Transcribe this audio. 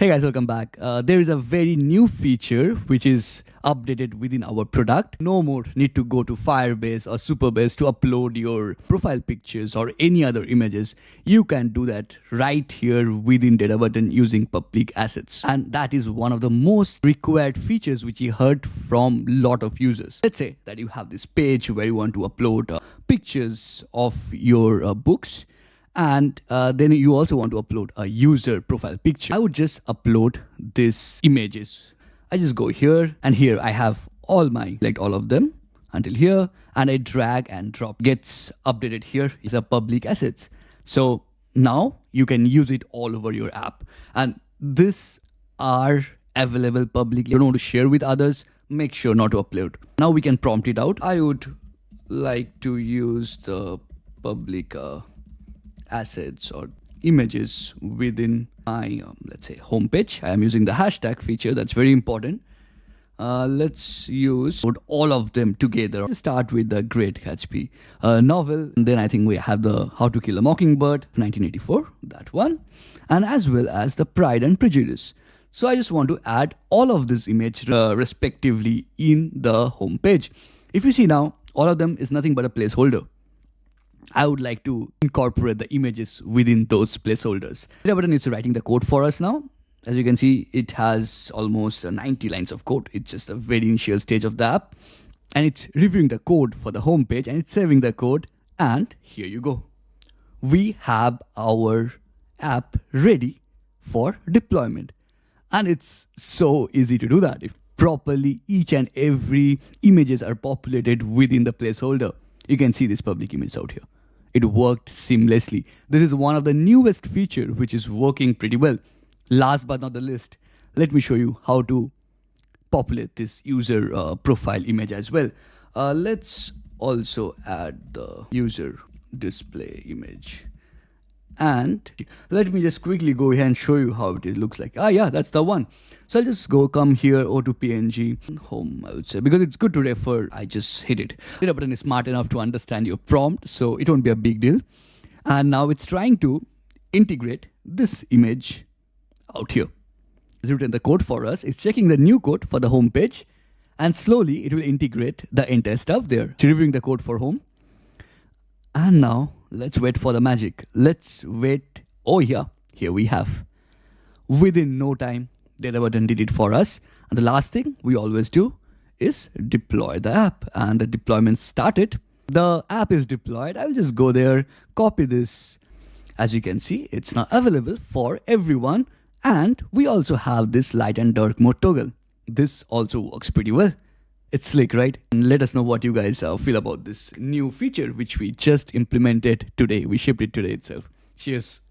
Hey guys, welcome back. There is a very new feature which is updated within our product. No more need to go to Firebase or Superbase to upload your profile pictures or any other images. You can do that right here within Databutton using public assets. And that is one of the most required features which we heard from a lot of users. Let's say that you have this page where you want to upload pictures of your books. And then you also want to upload a user profile picture. I would just upload these images. I just go here, and here I have select all of them until here, and I drag and drop. Gets updated here is a public assets. So now you can use it all over your app. And these are available publicly. You don't want to share with others, make sure not to upload. Now we can prompt it out. I would like to use the public assets or images within my let's say homepage. I am using the hashtag feature. That's very important. Let's use all of them together. Let's start with the Great Gatsby novel, and then I think we have the How to Kill a Mockingbird 1984, that one, and as well as the Pride and Prejudice. So I just want to add all of this image respectively in the homepage. If you see now, all of them is nothing but a placeholder. I would like to incorporate the images within those placeholders. Databutton is writing the code for us now. As you can see, it has almost 90 lines of code. It's just a very initial stage of the app. And it's reviewing the code for the home page and it's saving the code. And here you go. We have our app ready for deployment. And it's so easy to do that. If properly each and every images are populated within the placeholder. You can see this public image out here. It worked seamlessly. This is one of the newest feature which is working pretty well. Last but not the least, let me show you how to populate this user profile image as well. Let's also add the user display image. And let me just quickly go ahead and show you how it looks like. Yeah, that's the one. So I'll just come here, to PNG, home, I would say, because it's good to refer. I just hit it. Databutton is smart enough to understand your prompt, so it won't be a big deal. And now it's trying to integrate this image out here. It's written the code for us. It's checking the new code for the home page, and slowly it will integrate the entire stuff there. It's reviewing the code for home. And now let's wait for the magic. Let's wait. Oh yeah, here we have. Within no time, Databutton did it for us. And the last thing we always do is deploy the app. And the deployment started. The app is deployed. I'll just go there, copy this. As you can see, it's now available for everyone. And we also have this light and dark mode toggle. This also works pretty well. It's slick, right? And let us know what you guys feel about this new feature which we just implemented today. We shipped it today itself. Cheers.